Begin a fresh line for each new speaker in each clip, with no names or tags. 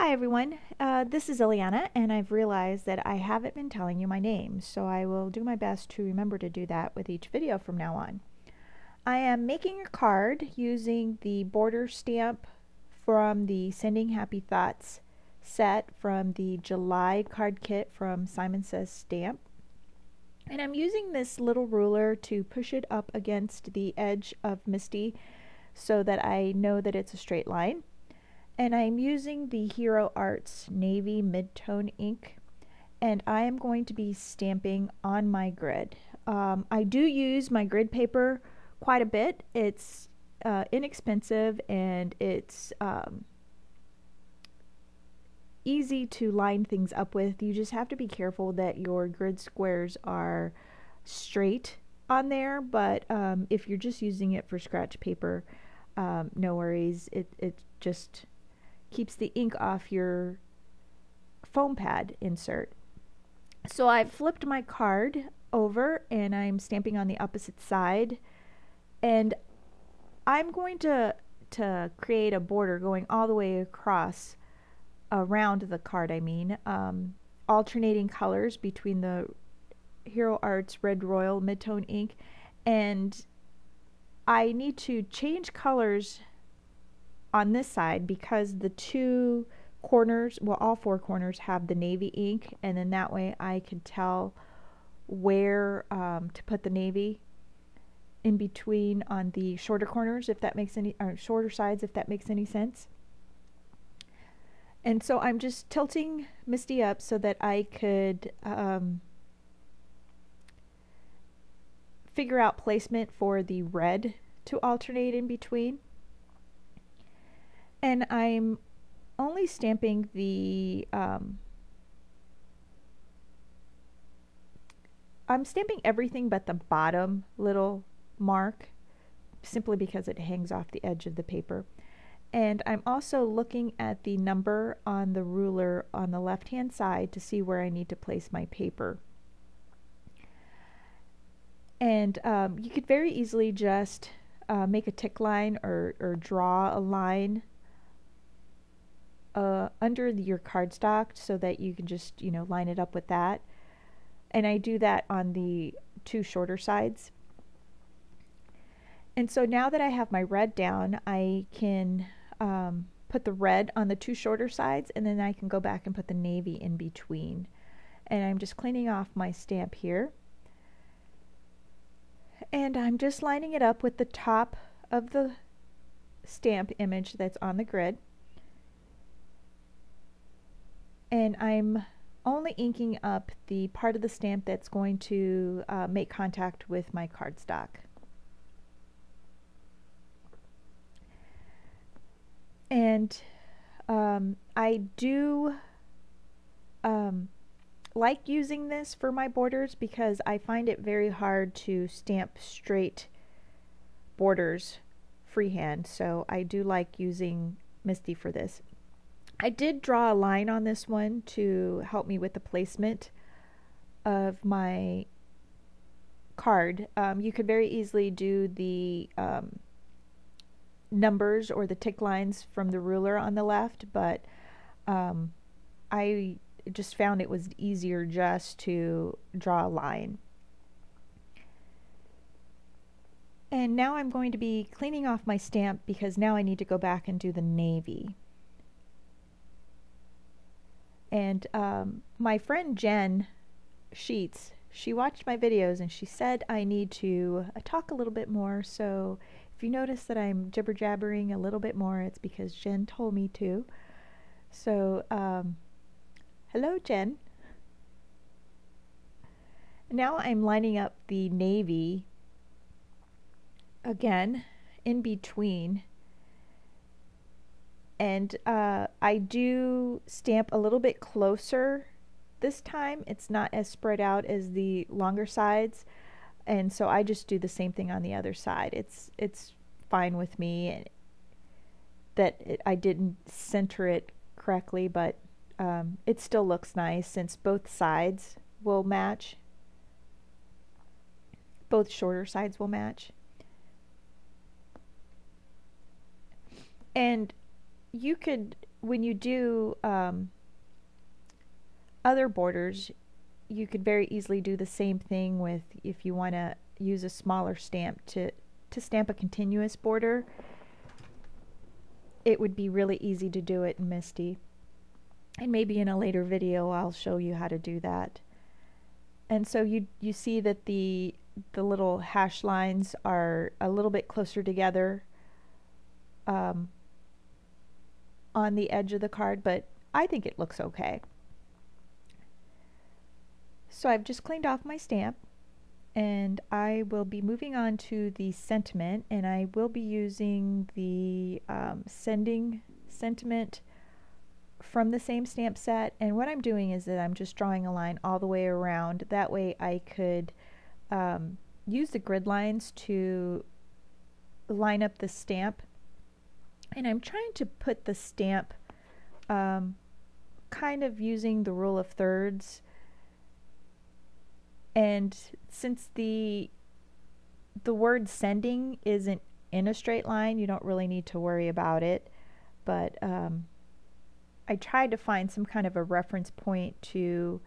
Hi everyone, this is Ileana, and I've realized that I haven't been telling you my name, so I will do my best to remember to do that with each video from now on. I am making a card using the border stamp from the Sending Happy Thoughts set from the July card kit from Simon Says Stamp. And I'm using this little ruler to push it up against the edge of M.I.S.T.I so that I know that it's a straight line. And I'm using the Hero Arts Navy Mid-Tone ink, and I am going to be stamping on my grid. I do use my grid paper quite a bit. It's inexpensive, and it's easy to line things up with. You just have to be careful that your grid squares are straight on there, but if you're just using it for scratch paper, no worries. It just keeps the ink off your foam pad insert. So I've flipped my card over and I'm stamping on the opposite side, and I'm going to create a border going all the way across around the card, alternating colors between the Hero Arts Red Royal Mid-Tone ink, and I need to change colors on this side because the two corners, well, all four corners have the navy ink, and then that way I can tell where to put the navy in between on the shorter corners, if that makes any, or shorter sides, if that makes any sense. And so I'm just tilting M.I.S.T.I up so that I could figure out placement for the red to alternate in between. And I'm only stamping the, I'm stamping everything but the bottom little mark, simply because it hangs off the edge of the paper. And I'm also looking at the number on the ruler on the left hand side to see where I need to place my paper. And you could very easily just make a tick line or draw a line under your cardstock so that you can just, line it up with that. And I do that on the two shorter sides. And so now that I have my red down, I can put the red on the two shorter sides, and then I can go back and put the navy in between. And I'm just cleaning off my stamp here. And I'm just lining it up with the top of the stamp image that's on the grid. And I'm only inking up the part of the stamp that's going to make contact with my cardstock. And I do like using this for my borders because I find it very hard to stamp straight borders freehand, so I do like using M.I.S.T.I for this. I did draw a line on this one to help me with the placement of my card. You could very easily do the numbers or the tick lines from the ruler on the left, but I just found it was easier just to draw a line. And now I'm going to be cleaning off my stamp because now I need to go back and do the navy. And my friend Jen Sheets, she watched my videos and she said I need to talk a little bit more. So if you notice that I'm jibber jabbering a little bit more, it's because Jen told me to. So hello, Jen. Now I'm lining up the navy again in between. And I do stamp a little bit closer this time. It's not as spread out as the longer sides, and so I just do the same thing on the other side. It's fine with me that I didn't center it correctly, but it still looks nice since both sides will match. Both shorter sides will match. And you could when you do other borders, you could very easily do the same thing with, if you want to use a smaller stamp to stamp a continuous border, it would be really easy to do it in M.I.S.T.I. And maybe in a later video I'll show you how to do that. And so you see that the little hash lines are a little bit closer together on the edge of the card, but I think it looks okay. So I've just cleaned off my stamp, and I will be moving on to the sentiment, and I will be using the sending sentiment from the same stamp set. And what I'm doing is that I'm just drawing a line all the way around. That way I could use the grid lines to line up the stamp. And I'm trying to put the stamp kind of using the rule of thirds. And since the word sending isn't in a straight line, you don't really need to worry about it. But I tried to find some kind of a reference point to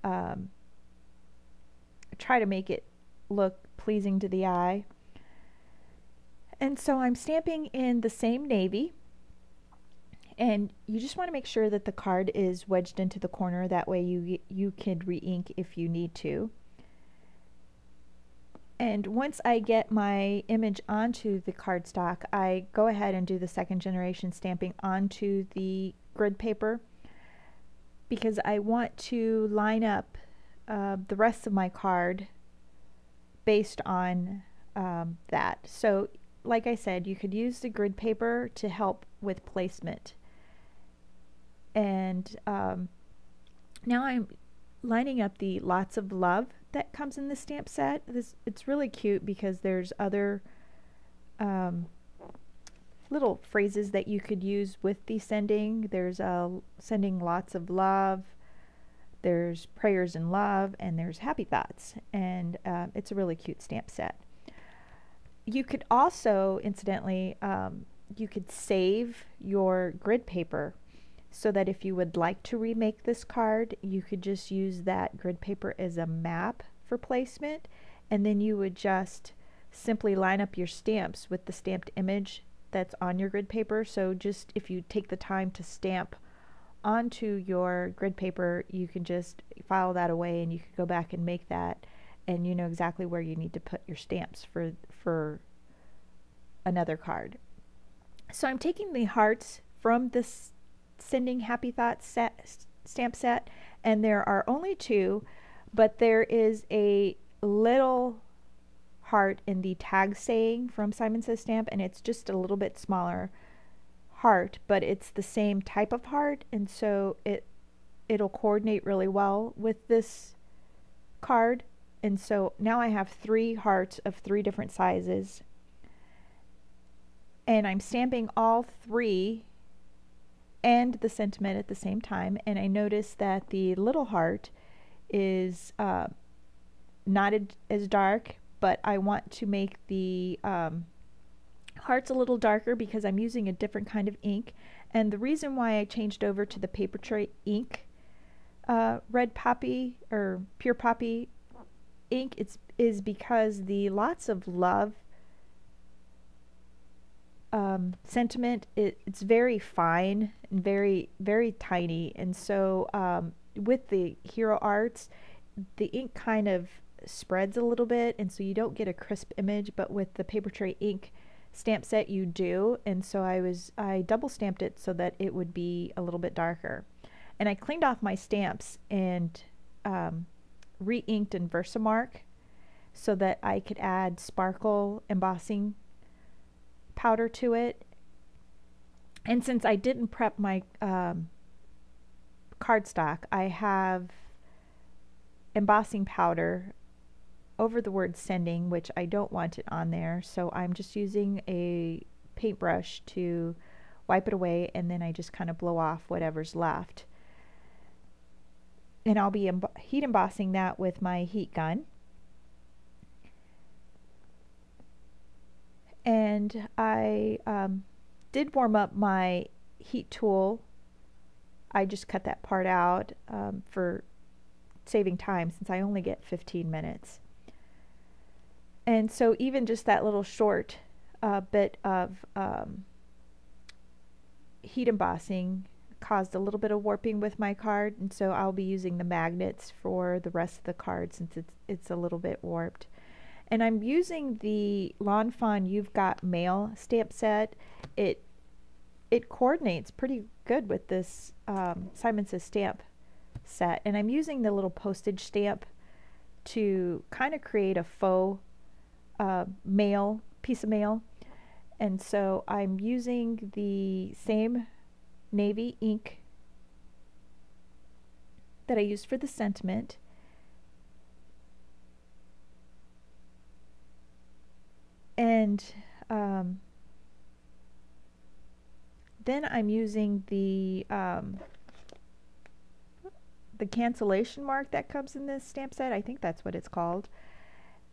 try to make it look pleasing to the eye. And so I'm stamping in the same navy, and you just want to make sure that the card is wedged into the corner. That way you can re-ink if you need to. And once I get my image onto the cardstock, I go ahead and do the second generation stamping onto the grid paper, because I want to line up the rest of my card based on that. So like I said, you could use the grid paper to help with placement. And now I'm lining up the lots of love that comes in the stamp set. It's really cute because there's other little phrases that you could use with the sending. There's sending lots of love, there's prayers in love, and there's happy thoughts. And it's a really cute stamp set. You could also, incidentally, you could save your grid paper so that if you would like to remake this card, you could just use that grid paper as a map for placement, and then you would just simply line up your stamps with the stamped image that's on your grid paper. So just if you take the time to stamp onto your grid paper, you can just file that away and you can go back and make that, and you know exactly where you need to put your stamps for another card. So I'm taking the hearts from this Sending Happy Thoughts stamp set, and there are only two, but there is a little heart in the tag saying from Simon Says stamp, and it's just a little bit smaller heart, but it's the same type of heart, and so it'll coordinate really well with this card. And so now I have 3 hearts of 3 different sizes, and I'm stamping all 3 and the sentiment at the same time. And I notice that the little heart is not as dark, but I want to make the hearts a little darker because I'm using a different kind of ink. And the reason why I changed over to the paper tray ink red poppy or pure poppy ink is because the lots of love sentiment, it's very fine and very, very tiny. And so with the Hero Arts, the ink kind of spreads a little bit, and so you don't get a crisp image, but with the paper tray ink stamp set you do. And so I double stamped it so that it would be a little bit darker. And I cleaned off my stamps and re-inked in Versamark so that I could add sparkle embossing powder to it. And since I didn't prep my cardstock, I have embossing powder over the word sending, which I don't want it on there, so I'm just using a paintbrush to wipe it away, and then I just kind of blow off whatever's left. And I'll be heat embossing that with my heat gun. And I did warm up my heat tool I just cut that part out for saving time, since I only get 15 minutes. And so even just that little short bit of heat embossing caused a little bit of warping with my card, and so I'll be using the magnets for the rest of the card since it's a little bit warped. And I'm using the Lawn Fawn You've Got Mail stamp set. It coordinates pretty good with this Simon Says stamp set, and I'm using the little postage stamp to kind of create a faux mail, piece of mail. And so I'm using the same navy ink that I used for the sentiment, and then I'm using the cancellation mark that comes in this stamp set. I think that's what it's called.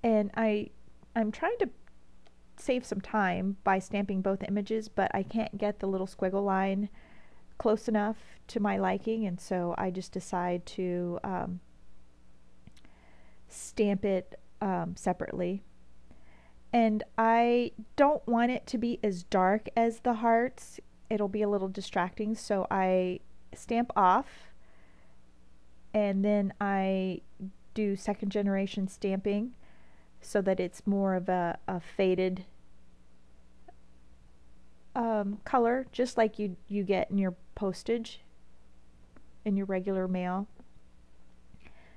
And I'm trying to save some time by stamping both images, but I can't get the little squiggle line close enough to my liking, and so I just decide to stamp it separately. And I don't want it to be as dark as the hearts. It'll be a little distracting, so I stamp off, and then I do second generation stamping so that it's more of a faded color, just like you get in your postage, in your regular mail.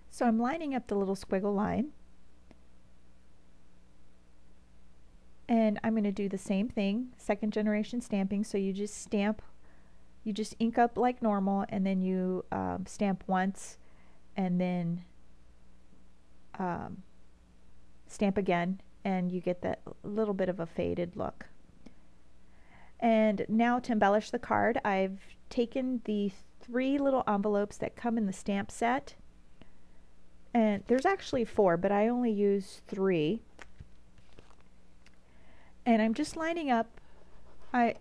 So I'm lining up the little squiggle line, and I'm going to do the same thing, second generation stamping. So you just stamp, you just ink up like normal, and then you stamp once, and then stamp again, and you get that little bit of a faded look. And now to embellish the card, I've taken the 3 little envelopes that come in the stamp set, and there's actually 4, but I only use 3. And I'm just lining up.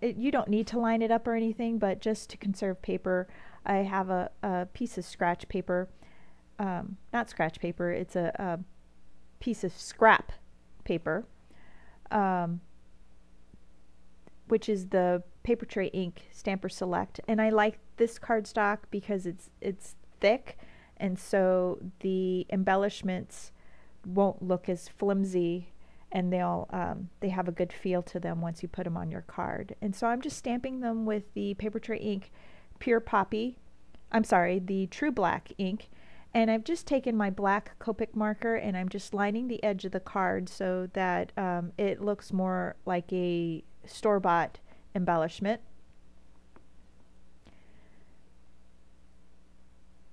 You don't need to line it up or anything, but just to conserve paper, I have a piece of scratch paper. Not scratch paper, it's a piece of scrap paper, which is the Paper Tray Ink Stamper Select. And I like this cardstock because it's thick, and so the embellishments won't look as flimsy, and they have a good feel to them once you put them on your card. And so I'm just stamping them with the Paper Tray Ink Pure Poppy, the True Black ink. And I've just taken my black Copic marker, and I'm just lining the edge of the card so that it looks more like a store-bought embellishment.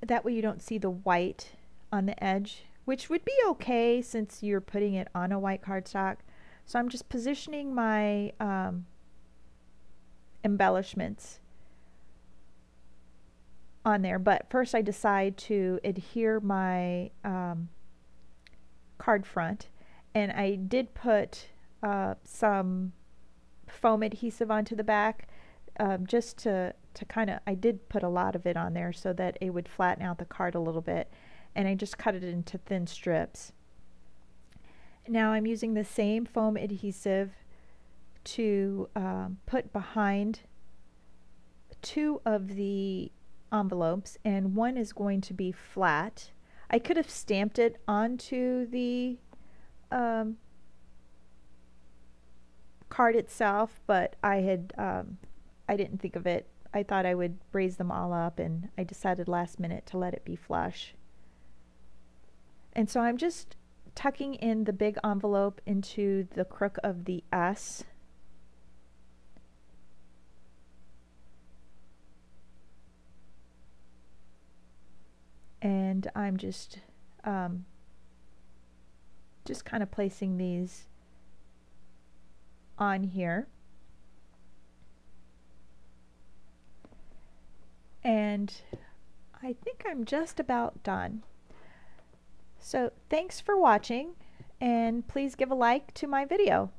That way you don't see the white on the edge, which would be okay since you're putting it on a white cardstock. So I'm just positioning my embellishments on there, but first I decide to adhere my card front, and I did put some foam adhesive onto the back, just to kind of, I did put a lot of it on there so that it would flatten out the card a little bit, and I just cut it into thin strips. Now I'm using the same foam adhesive to put behind 2 of the envelopes, and one is going to be flat. I could have stamped it onto the card itself, but I didn't think of it. I thought I would braise them all up, and I decided last minute to let it be flush. And so I'm just tucking in the big envelope into the crook of the S. And I'm just kind of placing these on here. And I think I'm just about done. So thanks for watching, and please give a like to my video.